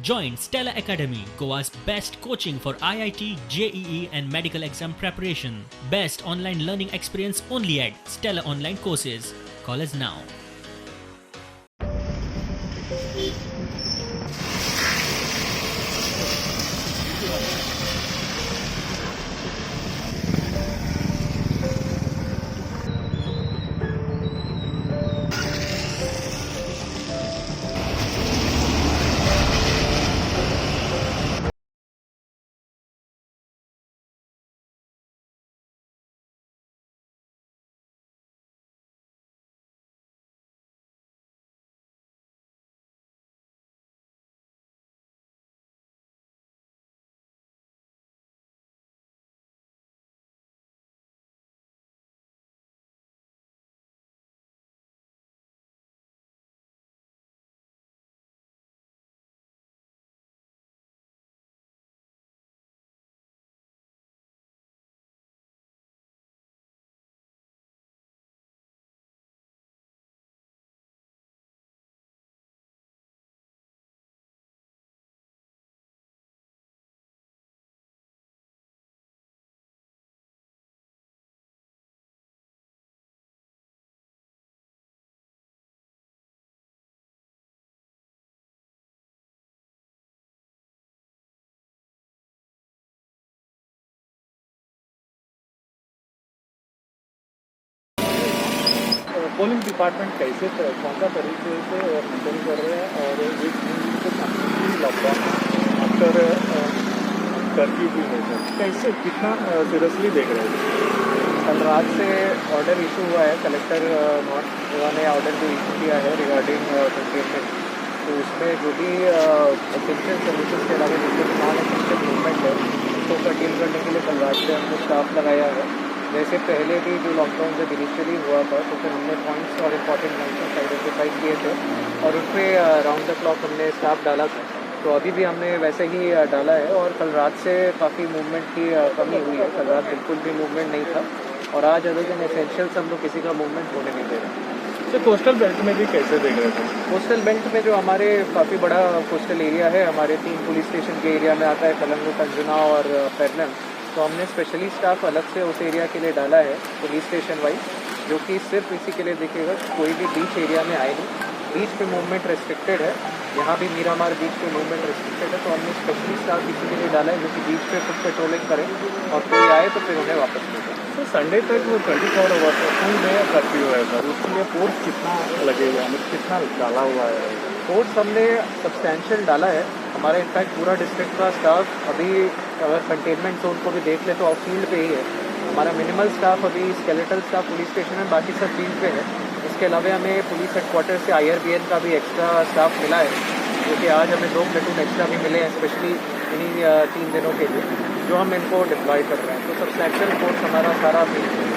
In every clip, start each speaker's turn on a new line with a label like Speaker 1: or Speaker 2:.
Speaker 1: Join Stella Academy, Goa's best coaching for IIT, JEE, and medical exam preparation. Best online learning experience only at Stella Online Courses. Call us now.
Speaker 2: Polling department कैसे कौन सा तरीके से handle कर रहे हैं और एक दिन से completely lockdown after curfew भी है सर, कैसे कितना सीरियसली देख रहे हैं?
Speaker 3: कल रात से ऑर्डर इशू हुआ है। कलेक्टर नॉर्थ गोवा ने ऑर्डर जो इशू किया है रिगार्डिंग कंटेनमेंट, तो उसमें जो भी एसेंशियल सर्विसेज के अलावा जितने भी नॉन एसेंशियल मूवमेंट है उसको कर्टेल करने के लिए कल रात से हमने स्टाफ लगाया है। जैसे पहले भी जो लॉकडाउन जब इनिशियली हुआ था तो फिर हमने पॉइंट्स और इम्पॉर्टेंट जंक्शंस आइडेंटिफाई किए थे और उन पर राउंड द क्लॉक हमने स्टाफ डाला था। तो अभी भी हमने वैसे ही डाला है और कल रात से काफ़ी मूवमेंट की कमी हुई है। कल रात बिल्कुल भी मूवमेंट नहीं था और आज अदर देन एसेंशियल्स हम लोग किसी का मूवमेंट होने नहीं दे रहे।
Speaker 2: तो कोस्टल बेल्ट में भी कैसे देख रहे थे?
Speaker 3: कोस्टल बेल्ट में जो हमारे काफ़ी बड़ा कोस्टल एरिया है, हमारे 3 पुलिस स्टेशन के एरिया में आता है, कलंगू, कंजुना और पेरनम। तो हमने स्पेशली स्टाफ अलग से उस एरिया के लिए डाला है पुलिस स्टेशन वाइज, जो कि सिर्फ इसी के लिए देखेगा कोई भी बीच एरिया में आए नहीं। बीच पे मूवमेंट रेस्ट्रिक्टेड है, यहाँ भी मीरामार बीच पे मूवमेंट रेस्ट्रिक्टेड है, तो हमने स्पेशली स्टाफ इसी के लिए डाला है जो कि बीच पे खुद पेट्रोलिंग करें और कोई आए तो फिर उन्हें वापस ले जाए।
Speaker 2: तो संडे तक वो 24 आवर फुल डे कर्फ्यू है सर, उसके लिए फोर्स कितना लगेगा, मतलब कितना डाला हुआ है?
Speaker 3: फोर्स हमने सब्सटैंशियल डाला है। हमारा इनफैक्ट पूरा डिस्ट्रिक्ट का स्टाफ अभी, अगर कंटेनमेंट जोन को भी देख ले तो ऑफ फील्ड पे ही है। हमारा मिनिमल स्टाफ अभी स्केलेटल स्टाफ पुलिस स्टेशन में, बाकी सब फील्ड पे है। इसके अलावा हमें पुलिस हेडक्वार्टर से IRBN का भी एक्स्ट्रा स्टाफ मिला है, जो कि आज हमें 2 प्लेटून एक्स्ट्रा भी मिले हैं स्पेशली इन्हीं 3 दिनों के लिए, जो हम इनको डिप्लॉय कर रहे हैं। तो सब्सटैंशियल फोर्स हमारा सारा फील्ड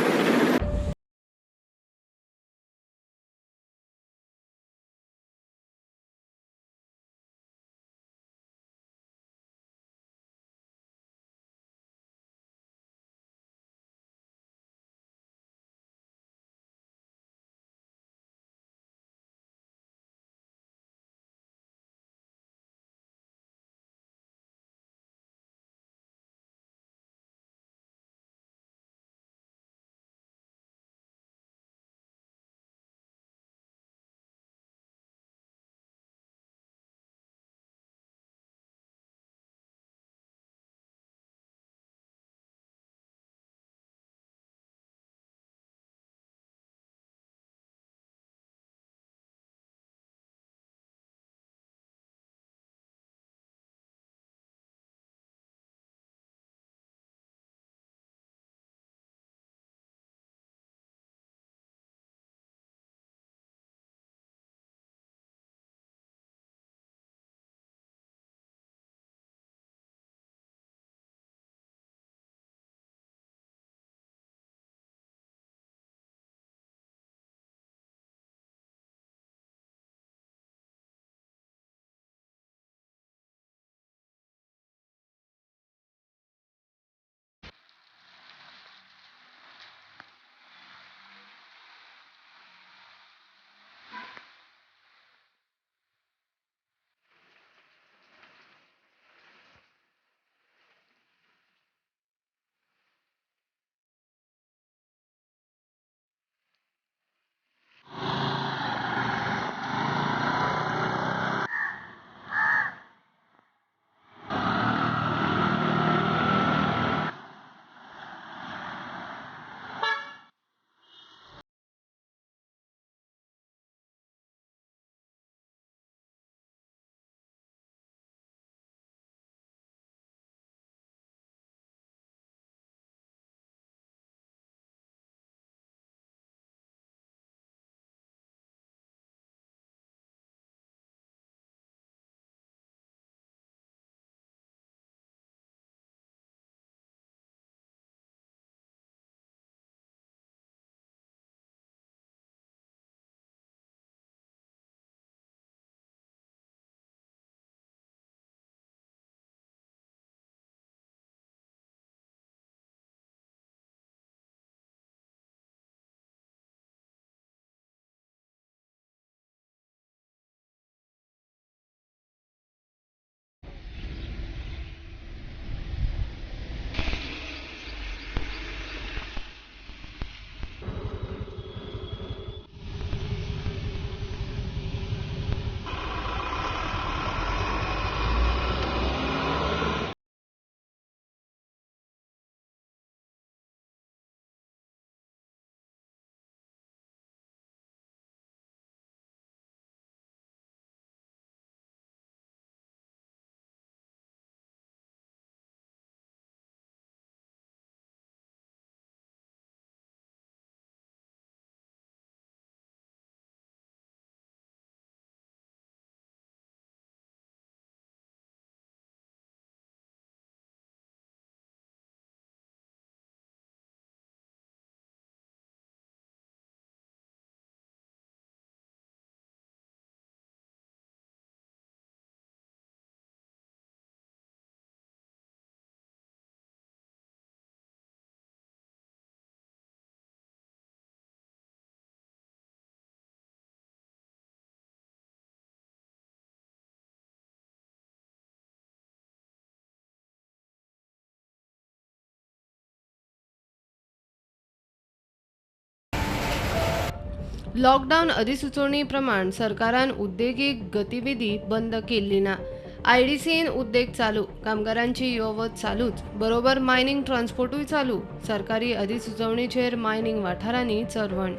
Speaker 4: लॉकडाऊन अधिसुचोवणी प्रमाण सरकारान उद्देगीक गतिविधी बंद केल्ली ना. आयडीसीन उद्देग चालू, कामगारांची यो वच चालूच, बरोबर मायनिंग ट्रान्सपोर्टूय चालू. सरकारी अधिसुचोवणेचेर मायनिंग वाठारांनी चरवण.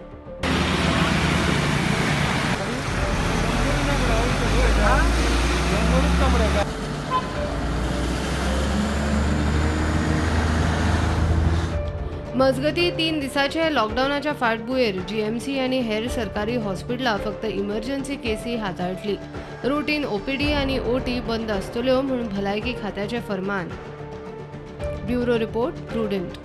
Speaker 4: मजगती 3 दिसाचे लॉकडाऊनाच्या फाटभुंयेर जीएमसी आनी हेर सरकारी हॉस्पिटलां फक्त इमर्जन्सी केसी हाताळटली. रुटीन ओपीडी आनी ओटी बंद आसतल्यो म्हूण भलायकी खात्याचें फर्मान. Bureau report, prudent.